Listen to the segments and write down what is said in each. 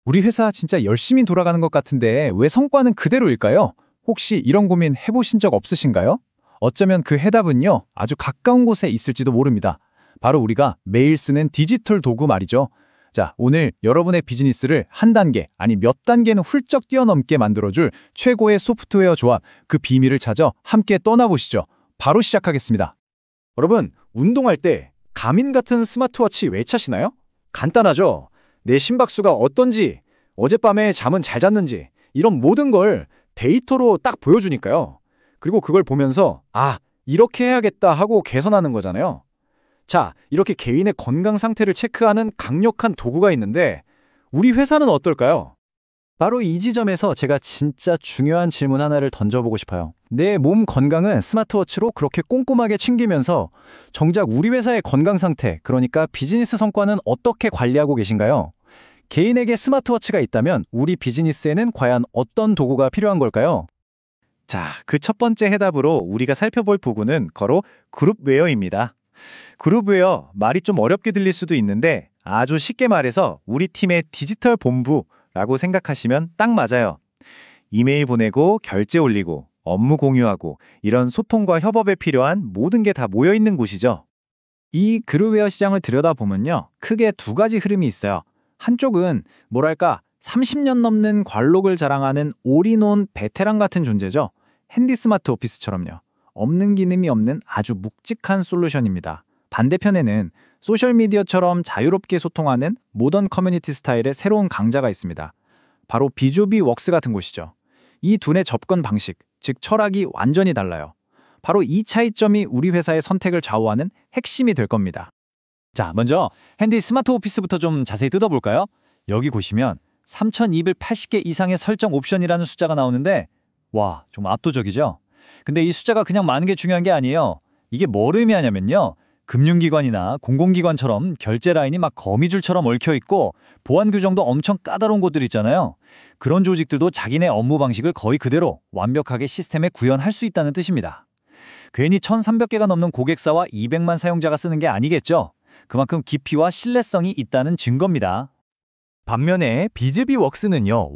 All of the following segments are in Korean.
우리 회사 진짜 열심히 돌아가는 것 같은데 왜 성과는 그대로일까요? 혹시 이런 고민 해보신 적 없으신가요? 어쩌면 그 해답은요, 아주 가까운 곳에 있을지도 모릅니다. 바로 우리가 매일 쓰는 디지털 도구 말이죠. 자, 오늘 여러분의 비즈니스를 한 단계, 아니 몇 단계는 훌쩍 뛰어넘게 만들어줄 최고의 소프트웨어 조합, 그 비밀을 찾아 함께 떠나보시죠. 바로 시작하겠습니다. 여러분, 운동할 때 가민 같은 스마트워치 왜 차시나요? 간단하죠? 내 심박수가 어떤지, 어젯밤에 잠은 잘 잤는지 이런 모든 걸 데이터로 딱 보여주니까요. 그리고 그걸 보면서 이렇게 해야겠다 하고 개선하는 거잖아요. 자, 이렇게 개인의 건강 상태를 체크하는 강력한 도구가 있는데 우리 회사는 어떨까요? 바로 이 지점에서 제가 진짜 중요한 질문 하나를 던져보고 싶어요. 내 몸 건강은 스마트워치로 그렇게 꼼꼼하게 챙기면서 정작 우리 회사의 건강 상태, 그러니까 비즈니스 성과는 어떻게 관리하고 계신가요? 개인에게 스마트워치가 있다면 우리 비즈니스에는 과연 어떤 도구가 필요한 걸까요? 자, 그 첫 번째 해답으로 우리가 살펴볼 도구는 바로 그룹웨어입니다. 그룹웨어, 말이 좀 어렵게 들릴 수도 있는데 아주 쉽게 말해서 우리 팀의 디지털 본부라고 생각하시면 딱 맞아요. 이메일 보내고 결제 올리고 업무 공유하고 이런 소통과 협업에 필요한 모든 게 다 모여있는 곳이죠. 이 그룹웨어 시장을 들여다보면요, 크게 두 가지 흐름이 있어요. 한쪽은 뭐랄까 30년 넘는 관록을 자랑하는 올인원 베테랑 같은 존재죠. 핸디 스마트 오피스처럼요. 없는 기능이 없는 아주 묵직한 솔루션입니다. 반대편에는 소셜미디어처럼 자유롭게 소통하는 모던 커뮤니티 스타일의 새로운 강자가 있습니다. 바로 비조비 웍스 같은 곳이죠. 이 둘의 접근 방식, 즉 철학이 완전히 달라요. 바로 이 차이점이 우리 회사의 선택을 좌우하는 핵심이 될 겁니다. 자, 먼저 핸디 스마트 오피스부터 좀 자세히 뜯어볼까요? 여기 보시면 3280개 이상의 설정 옵션이라는 숫자가 나오는데 와, 좀 압도적이죠? 근데 이 숫자가 그냥 많은 게 중요한 게 아니에요. 이게 뭘 의미하냐면요, 금융기관이나 공공기관처럼 결제 라인이 막 거미줄처럼 얽혀있고 보안 규정도 엄청 까다로운 곳들 있잖아요. 그런 조직들도 자기네 업무 방식을 거의 그대로 완벽하게 시스템에 구현할 수 있다는 뜻입니다. 괜히 1300개가 넘는 고객사와 200만 사용자가 쓰는 게 아니겠죠? 그만큼 깊이와 신뢰성이 있다는 증거입니다. 반면에 비즈비 웍스는요,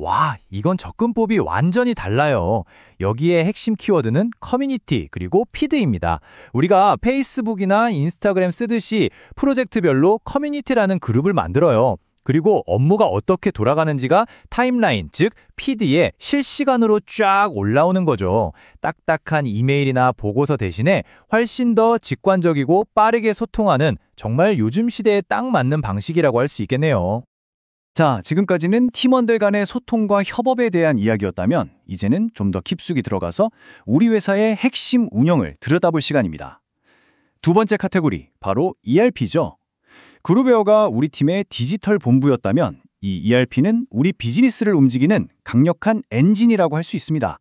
이건 접근법이 완전히 달라요. 여기에 핵심 키워드는 커뮤니티 그리고 피드입니다. 우리가 페이스북이나 인스타그램 쓰듯이 프로젝트별로 커뮤니티라는 그룹을 만들어요. 그리고 업무가 어떻게 돌아가는지가 타임라인, 즉 피드에 실시간으로 쫙 올라오는 거죠. 딱딱한 이메일이나 보고서 대신에 훨씬 더 직관적이고 빠르게 소통하는 정말 요즘 시대에 딱 맞는 방식이라고 할 수 있겠네요. 자, 지금까지는 팀원들 간의 소통과 협업에 대한 이야기였다면 이제는 좀 더 깊숙이 들어가서 우리 회사의 핵심 운영을 들여다볼 시간입니다. 두 번째 카테고리, 바로 ERP죠. 그룹웨어가 우리 팀의 디지털 본부였다면 이 ERP는 우리 비즈니스를 움직이는 강력한 엔진이라고 할 수 있습니다.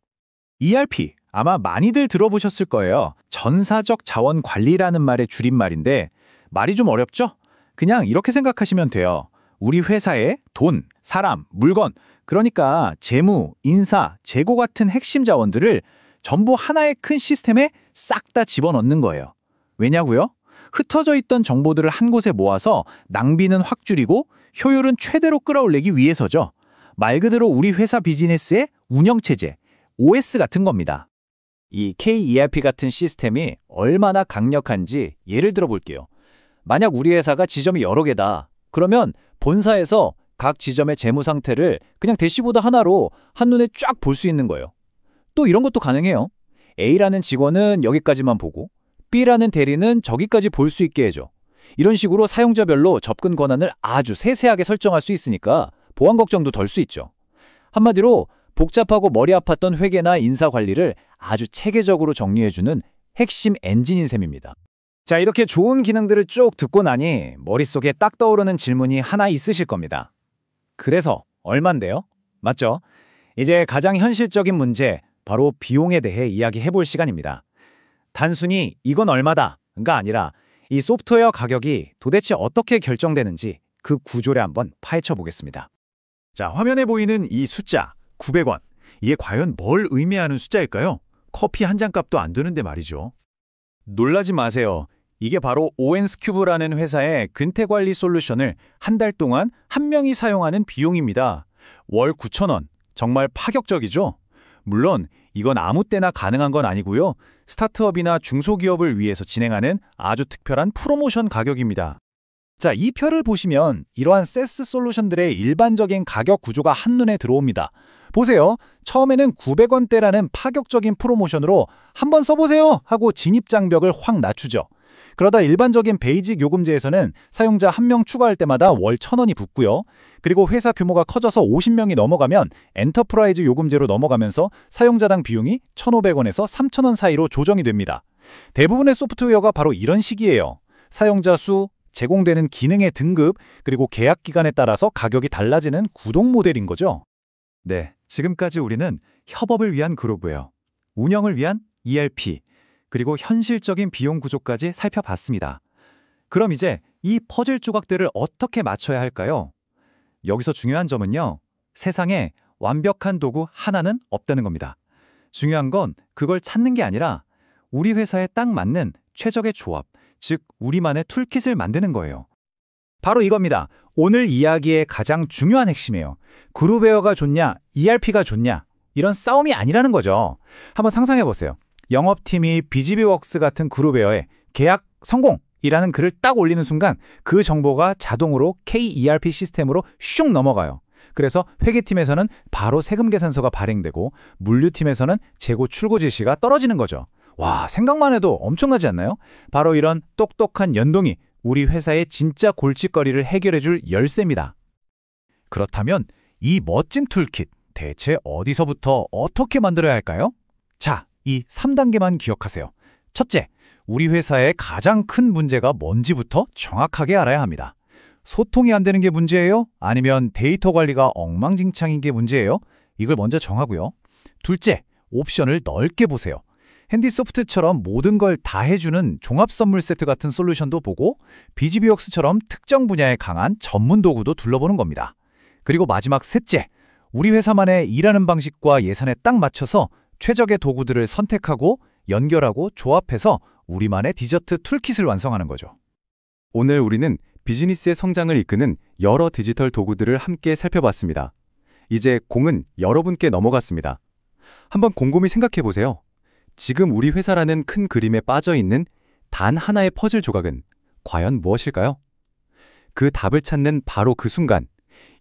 ERP, 아마 많이들 들어보셨을 거예요. 전사적 자원 관리라는 말의 줄임말인데 말이 좀 어렵죠? 그냥 이렇게 생각하시면 돼요. 우리 회사의 돈, 사람, 물건, 그러니까 재무, 인사, 재고 같은 핵심 자원들을 전부 하나의 큰 시스템에 싹 다 집어넣는 거예요. 왜냐고요? 흩어져 있던 정보들을 한 곳에 모아서 낭비는 확 줄이고 효율은 최대로 끌어올리기 위해서죠. 말 그대로 우리 회사 비즈니스의 운영체제, OS 같은 겁니다. 이 KERP 같은 시스템이 얼마나 강력한지 예를 들어 볼게요. 만약 우리 회사가 지점이 여러 개다. 그러면 본사에서 각 지점의 재무 상태를 그냥 대시보드 하나로 한눈에 쫙 볼 수 있는 거예요. 또 이런 것도 가능해요. A라는 직원은 여기까지만 보고 B라는 대리는 저기까지 볼 수 있게 해줘. 이런 식으로 사용자별로 접근 권한을 아주 세세하게 설정할 수 있으니까 보안 걱정도 덜 수 있죠. 한마디로 복잡하고 머리 아팠던 회계나 인사 관리를 아주 체계적으로 정리해주는 핵심 엔진인 셈입니다. 자, 이렇게 좋은 기능들을 쭉 듣고 나니 머릿속에 딱 떠오르는 질문이 하나 있으실 겁니다. 그래서 얼만데요? 맞죠? 이제 가장 현실적인 문제, 바로 비용에 대해 이야기해 볼 시간입니다. 단순히 이건 얼마다가 아니라 이 소프트웨어 가격이 도대체 어떻게 결정되는지 그 구조를 한번 파헤쳐 보겠습니다. 자, 화면에 보이는 이 숫자 900원, 이게 과연 뭘 의미하는 숫자일까요? 커피 한 잔 값도 안 드는데 말이죠. 놀라지 마세요. 이게 바로 오엔스큐브라는 회사의 근태관리 솔루션을 한 달 동안 한 명이 사용하는 비용입니다. 월 9,000원. 정말 파격적이죠? 물론 이건 아무 때나 가능한 건 아니고요. 스타트업이나 중소기업을 위해서 진행하는 아주 특별한 프로모션 가격입니다. 자, 이 표를 보시면 이러한 세스 솔루션들의 일반적인 가격 구조가 한눈에 들어옵니다. 보세요. 처음에는 900원대라는 파격적인 프로모션으로 한번 써보세요 하고 진입 장벽을 확 낮추죠. 그러다 일반적인 베이직 요금제에서는 사용자 1명 추가할 때마다 월 1,000원이 붙고요. 그리고 회사 규모가 커져서 50명이 넘어가면 엔터프라이즈 요금제로 넘어가면서 사용자당 비용이 1,500원에서 3,000원 사이로 조정이 됩니다. 대부분의 소프트웨어가 바로 이런 식이에요. 사용자 수, 제공되는 기능의 등급, 그리고 계약 기간에 따라서 가격이 달라지는 구독 모델인 거죠. 네, 지금까지 우리는 협업을 위한 그룹웨어, 운영을 위한 ERP, 그리고 현실적인 비용 구조까지 살펴봤습니다. 그럼 이제 이 퍼즐 조각들을 어떻게 맞춰야 할까요? 여기서 중요한 점은요, 세상에 완벽한 도구 하나는 없다는 겁니다. 중요한 건 그걸 찾는 게 아니라 우리 회사에 딱 맞는 최적의 조합, 즉 우리만의 툴킷을 만드는 거예요. 바로 이겁니다. 오늘 이야기의 가장 중요한 핵심이에요. 그룹웨어가 좋냐, ERP가 좋냐, 이런 싸움이 아니라는 거죠. 한번 상상해 보세요. 영업팀이 비지비웍스 같은 그룹웨어에 계약 성공이라는 글을 딱 올리는 순간 그 정보가 자동으로 KERP 시스템으로 슉 넘어가요. 그래서 회계팀에서는 바로 세금 계산서가 발행되고 물류팀에서는 재고 출고 지시가 떨어지는 거죠. 와, 생각만 해도 엄청나지 않나요? 바로 이런 똑똑한 연동이 우리 회사의 진짜 골칫거리를 해결해줄 열쇠입니다. 그렇다면 이 멋진 툴킷 대체 어디서부터 어떻게 만들어야 할까요? 자, 이 3단계만 기억하세요. 첫째, 우리 회사의 가장 큰 문제가 뭔지부터 정확하게 알아야 합니다. 소통이 안 되는 게 문제예요? 아니면 데이터 관리가 엉망진창인 게 문제예요? 이걸 먼저 정하고요. 둘째, 옵션을 넓게 보세요. 핸디소프트처럼 모든 걸 다 해주는 종합 선물 세트 같은 솔루션도 보고 비지비웍스처럼 특정 분야에 강한 전문 도구도 둘러보는 겁니다. 그리고 마지막 셋째, 우리 회사만의 일하는 방식과 예산에 딱 맞춰서 최적의 도구들을 선택하고 연결하고 조합해서 우리만의 디저트 툴킷을 완성하는 거죠. 오늘 우리는 비즈니스의 성장을 이끄는 여러 디지털 도구들을 함께 살펴봤습니다. 이제 공은 여러분께 넘어갔습니다. 한번 곰곰이 생각해 보세요. 지금 우리 회사라는 큰 그림에 빠져 있는 단 하나의 퍼즐 조각은 과연 무엇일까요? 그 답을 찾는 바로 그 순간,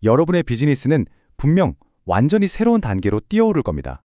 여러분의 비즈니스는 분명 완전히 새로운 단계로 뛰어오를 겁니다.